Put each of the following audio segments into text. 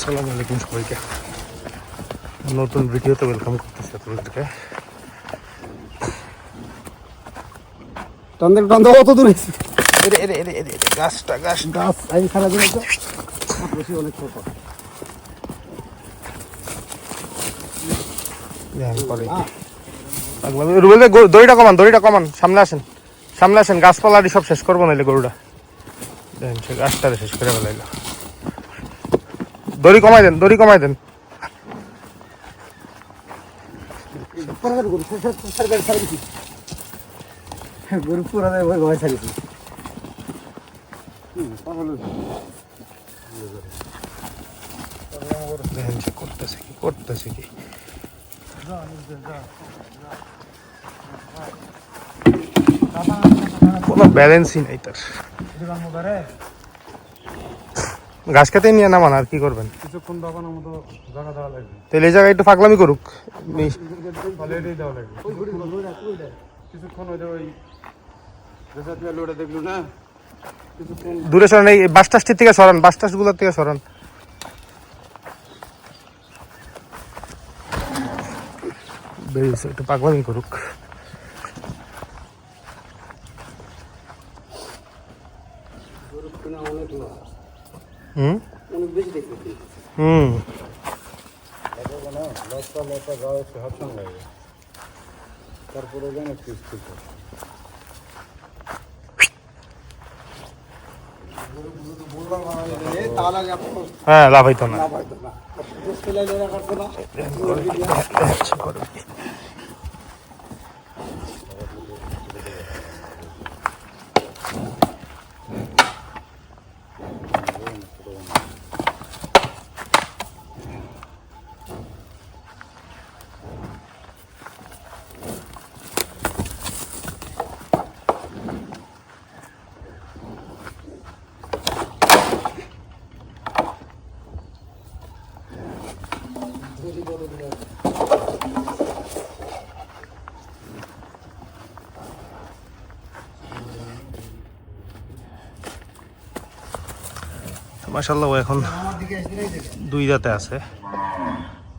আসসালামু আলাইকুম সবাইকে, নতুন ভিডিওতে ওয়েলকাম করতেছি আপনাদেরকে। কত দূর গাছটা গাছ গাছ আমি সারা দিন বেশি অনেক ছোট দড়িটা কমান সামনে আসেন গাছপালা সব শেষ করবো নাইলে গরুটা দেখেন সে গাছটারে শেষ করে ফেলাইল। দড়ি কমাই দেন গরু পুরা ভয় ছাড়িয়েছি দেখেন সে করতেছে কি কোনো ব্যালেন্সই নাই তার। ঘাস খেতে নিয়ে নামান আর কি করবেন, কিছুক্ষণ দোকানের মতো জায়গা দেওয়া লাগবে, তাহলে এই জায়গায় একটু ফাঁকলামি করুক। এটাই দেওয়া লাগবে কিছুক্ষণ ওই লোটা দেখলো না কিছুক্ষণ দূরে সরান, এই বাস টাসটির থেকে সরান, বাস টাসগুলোর থেকে সরান। বেরিয়েছে একটু পাগলামি করুক। অনেক বেশি দেখছি লতা গাও একটু হাতছান লাগে তারপরে যেন একটু হ্যাঁ লাভ হইতো না। মাশাআল্লাহ ও এখন দুই দাঁতে আছে।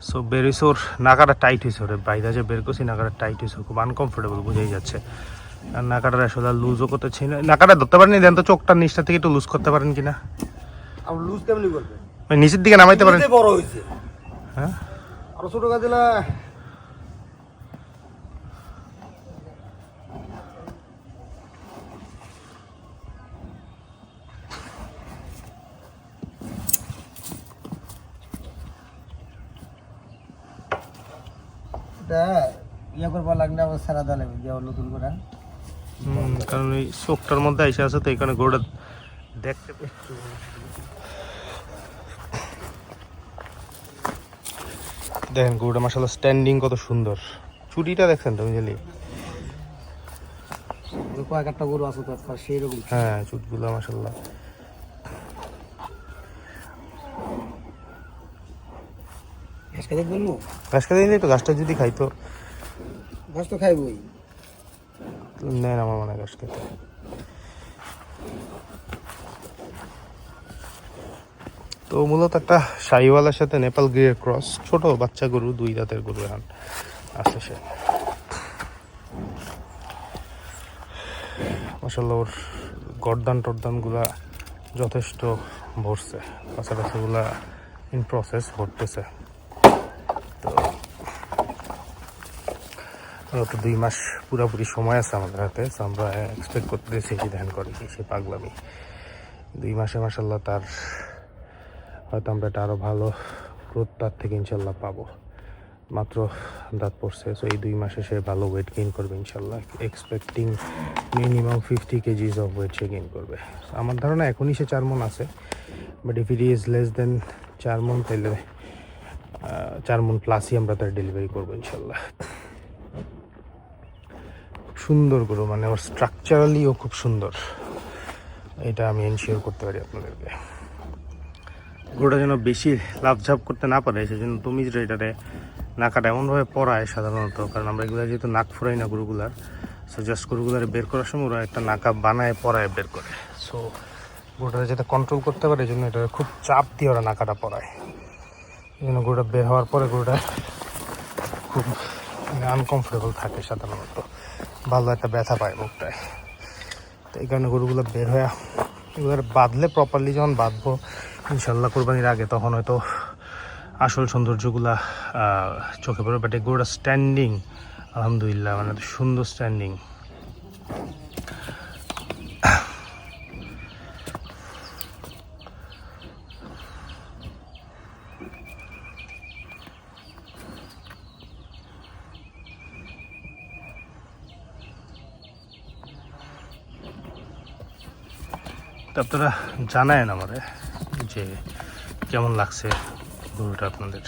সো বেরিয়েছে, ওর নাকাটা টাইট হয়েছে, ওরে বাইরে যে বের করছি নাকাটা টাইট হয়েছে, খুব আনকমফোর্টেবল বোঝাই যাচ্ছে। আর নাকাটা আসলে লুজও করতেছি না, নাকাটা ধরতে পারেন দেন তো, চোখটা নিচটা থেকে একটু লুজ করতে পারেন কিনা। লুজ কেমনি করবে, নিচের দিকে নামাইতে পারেন। বড় হয়েছে হ্যাঁ আরো ছোট গাছ দিলা ইয়া করবার লাগলে আবার সারা দেওয়া লাগবে যে নতুন করে। কারণ এই চোখটার মধ্যে এসে আছে তো এখানে গোড়া দেখতে দেখেন গরুটা মাশাআল্লাহ স্ট্যান্ডিং কত সুন্দর। চুটিটা দেখছেন তুমি জানি, কয়েকটা গরু আছে তো সেই রকম। হ্যাঁ চুটগুলো মাশাআল্লাহ। ঘাস খাইতে বলবো, ঘাস খাইতে দিলে তো, ঘাসটা যদি খাইতো। ঘাস তো খাইবই, নেন আমার মনে হয় ঘাস খেতে। তো মূলত একটা শাহিওয়ালার সাথে নেপাল গিরের ক্রস, ছোট বাচ্চা গরু, দুই দাঁতের গরু এখন আসছে সে। মাশাআল্লাহ ওর গর্দান গুলা যথেষ্ট ভরছে, পাশাপাশিগুলা ইন প্রসেস ভরতেছে। তো 2 মাস পুরোপুরি সময় আছে আমাদের হাতে, তো আমরা এক্সপেক্ট করতেছি কি ধ্যান করে কি সে পাগলামি। 2 মাসে মাশাআল্লাহ তার হয়তো আমরা এটা আরও ভালো গ্রোথ তার থেকে ইনশাল্লাহ পাবো। মাত্র দাঁত পড়ছে, সো এই 2 মাসে সে ভালো ওয়েট গেইন করবে ইনশাল্লাহ। Expecting minimum 50 kgs of weight সে গেইন করবে। আমার ধারণা এখনই সে 4 মণ আছে, but if it is less than 4 মণ তাহলে 4 মণ প্লাসই আমরা তার ডেলিভারি করবো ইনশাল্লাহ। সুন্দর গরু, মানে ওর স্ট্রাকচারালিও খুব সুন্দর, এটা আমি এনশিওর করতে পারি আপনাদেরকে। গরুটা যেন বেশি লাভঝাপ করতে না পারে সেজন্য তুমি এটারে নাকাটা এমনভাবে পরায় সাধারণত, কারণ আমরা এগুলো যেহেতু নাক ফুরাই না গরুগুলার, সো জাস্ট গরুগুলারে বের করার সময় ওরা একটা নাকা বানায় পরায় বের করে। সো গরুটা যাতে কন্ট্রোল করতে পারে এই জন্য এটা খুব চাপ দিয়ে ওরা নাকাটা পরায়। বিভিন্ন গরুটা বের হওয়ার পরে গরুটা খুব আনকমফোর্টেবল থাকে সাধারণত, ভালো একটা ব্যথা পায় বুকটায়। তো এই কারণে গরুগুলো বের হয়ে এগুলো বাঁধলে প্রপারলি যখন বাঁধবো ইনশাল্লাহ কোরবানির আগে, তখন হয়তো আসল সৌন্দর্যগুলা চোখে পড়ে। বাট এই গরুটা স্ট্যান্ডিং আলহামদুলিল্লাহ, মানে সুন্দর স্ট্যান্ডিং। আপনারা জানায়েন আমারে যে কেমন লাগছে গরুটা আপনাদের।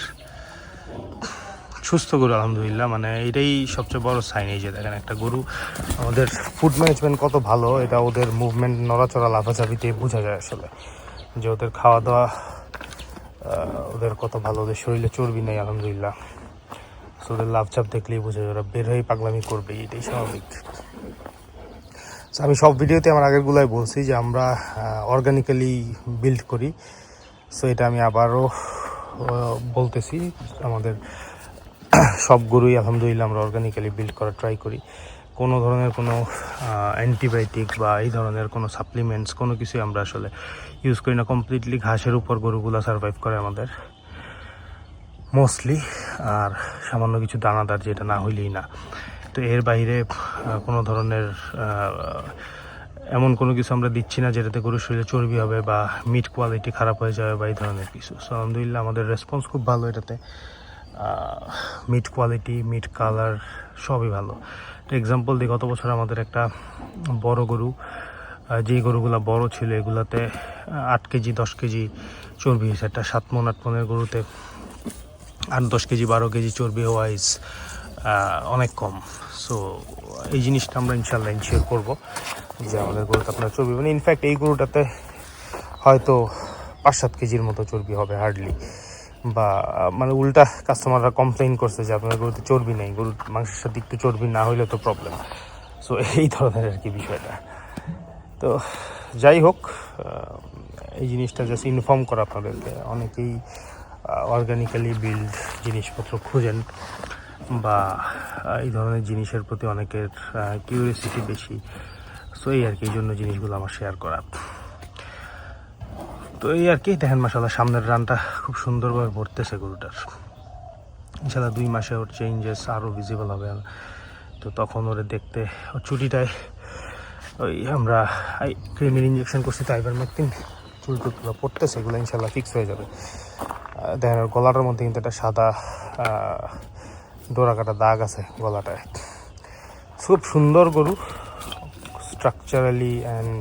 সুস্থ গরু আলহামদুলিল্লাহ, মানে এটাই সবচেয়ে বড় সাইন। এই যে দেখেন একটা গরু, আমাদের ফুড ম্যানেজমেন্ট কত ভালো এটা ওদের মুভমেন্ট, নড়াচড়া, লাফাঝাপিতে বোঝা যায় আসলে যে ওদের খাওয়া দাওয়া ওদের কত ভালো, ওদের শরীরে চর্বি নেই আলহামদুলিল্লাহ। সো ওদের লাভচাপ দেখলেই বোঝা যায় ওরা বের হয়ে পাগলামি করবে, এটাই স্বাভাবিক। আমি সব ভিডিওতে আমার আগেরগুলোই বলছি যে আমরা অর্গানিক্যালি বিল্ড করি। সো এটা আমি আবারও বলতেছি, আমাদের সব গরুই আলহামদুলিল্লাহ আমরা অর্গানিক্যালি বিল্ড করার ট্রাই করি। কোনো ধরনের কোনো অ্যান্টিবায়োটিক বা এই ধরনের কোনো সাপ্লিমেন্টস কোনো কিছুই আমরা আসলে ইউজ করি না। কমপ্লিটলি ঘাসের উপর গরুগুলো সার্ভাইভ করে আমাদের মোস্টলি, আর সামান্য কিছু দানাদার যেটা না হইলেই না। তো এর বাইরে কোনো ধরনের এমন কোনো কিছু আমরা দিচ্ছি না যেটাতে গরুর শরীরে চর্বি হবে বা মিট কোয়ালিটি খারাপ হয়ে যাবে বা এই ধরনের কিছু। সো আলহামদুলিল্লাহ আমাদের রেসপন্স খুব ভালো এটাতে। মিট কোয়ালিটি, মিট কালার সবই ভালো। তো এক্সাম্পল দিই, গত বছর আমাদের একটা বড় গরু, যেই গরুগুলো বড় ছিল এগুলাতে 8 কেজি 10 কেজি চর্বি হয়েছে। একটা 7 মন 8 মনের গরুতে 8-10 কেজি 12 কেজি চর্বি ওয়াইজ অনেক কম। সো এই জিনিসটা আমরা ইনশাল্লাহ ইনশিওর করবো যে আমাদের গরুতে আপনার চর্বি, মানে ইনফ্যাক্ট এই গরুটাতে হয়তো 5-7 কেজির মতো চর্বি হবে হার্ডলি, বা মানে উল্টা কাস্টমাররা কমপ্লেইন করছে যে আপনার গরুতে চর্বি নেই, গরুর মাংসের সাথে একটু চর্বি না হইলে তো প্রবলেম। সো এই ধরনের আর কি বিষয়টা। তো যাই হোক, এই জিনিসটা জাস্ট ইনফর্ম করা আপনাদেরকে। অনেকেই অর্গানিক্যালি বিল্ড জিনিসপত্র খুঁজেন বা এই ধরনের জিনিসের প্রতি অনেকের কিউরিয়াসিটি বেশি। সো এই আর কি, এই জন্য জিনিসগুলো আমার শেয়ার করা। তো এই আর কি, দেখেন মাশাআল্লাহ সামনের রানটা খুব সুন্দরভাবে ভরতেছে গরুটার। ইনশাআল্লাহ 2 মাসে ওর চেঞ্জেস আরও ভিজিবল হবে। তো তখন ওরে দেখতে, ওর চুটিটায় ওই আমরা ক্রিমের ইঞ্জেকশন করছি, তো আইভারমেকটিন, চুলটুলগুলো পড়তেছে, এগুলো ইনশাআল্লাহ ফিক্স হয়ে যাবে। দেখেন ওর গলাটার মধ্যে কিন্তু একটা সাদা ডোরা কাটা দাগ আছে গলাটায়। খুব সুন্দর গরু, স্ট্রাকচারালি অ্যান্ড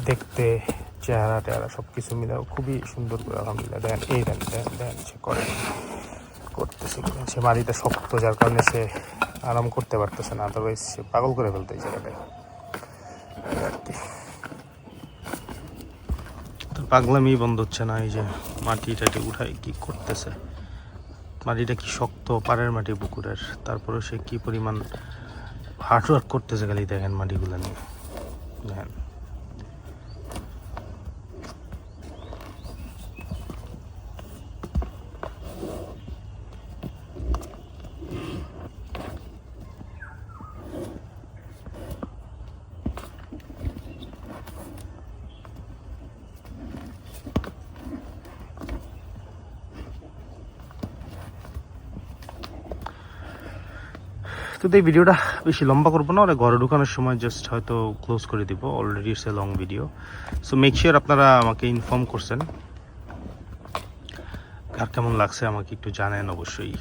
দেখতে, চেহারা টেহারা সব কিছু মিলে খুবই সুন্দর করে আলহামদুলিল্লাহ। দেখেন এই দেন সে করতেছে, সে মাটিটা শক্ত যার কারণে সে আরাম করতে পারতেছে না, আদারওয়াইজ সে পাগল করে ফেলতে এই জায়গাটায় আর কি। পাগলামি বন্ধ হচ্ছে না, এই যে মাটিটাকে উঠাই কি করতেছে, মাটিটা কি শক্ত, পাড়ের মাটি পুকুরের, তারপরে সে কি পরিমাণ হার্ডওয়ার্ক করতেছে খালি দেখেন মাটিগুলো নিয়ে। দেখেন তো এই ভিডিওটা বেশি লম্বা করবো না, ওরা ঘরে ঢুকানোর সময় জাস্ট হয়তো ক্লোজ করে দিব। Already it's a long video. So make sure আপনারা আমাকে ইনফর্ম করছেন, কার কেমন লাগছে আমাকে একটু জানেন অবশ্যই।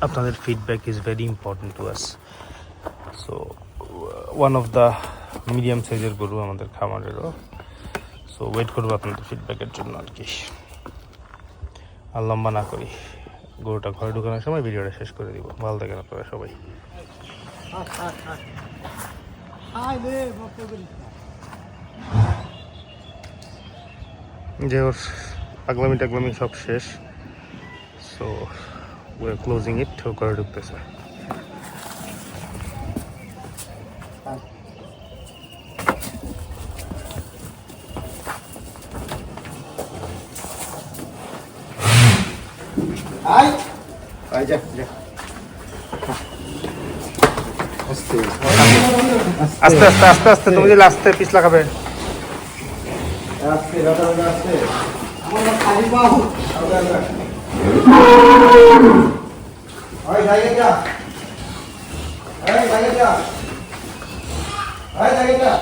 আপনাদের feedback is very important to us. So one of the medium সাইজের গরু আমাদের খামারেরও। সো ওয়েট করবো আপনাদের ফিডব্যাকের জন্য আর কি। আর লম্বা না করি, গরুটা ঘরে ঢুকানোর সময় ভিডিওটা শেষ করে দিব। ভালো থাকেন আপনারা সবাই। যে ওর পাগলামি টাগলামি সব শেষ। সো উই আর ক্লোজিং ইট, ও ঘরে ঢুকতেছে। আয় আয় যা যা আস্তে আস্তে আস্তে আস্তে আস্তে তুমি যদি আস্তে পিছ লাগাবে আস্তে রাধা রাধা আস্তে আমার খালি পাও ওই জায়গা যা এই জায়গা যা এই জায়গা যা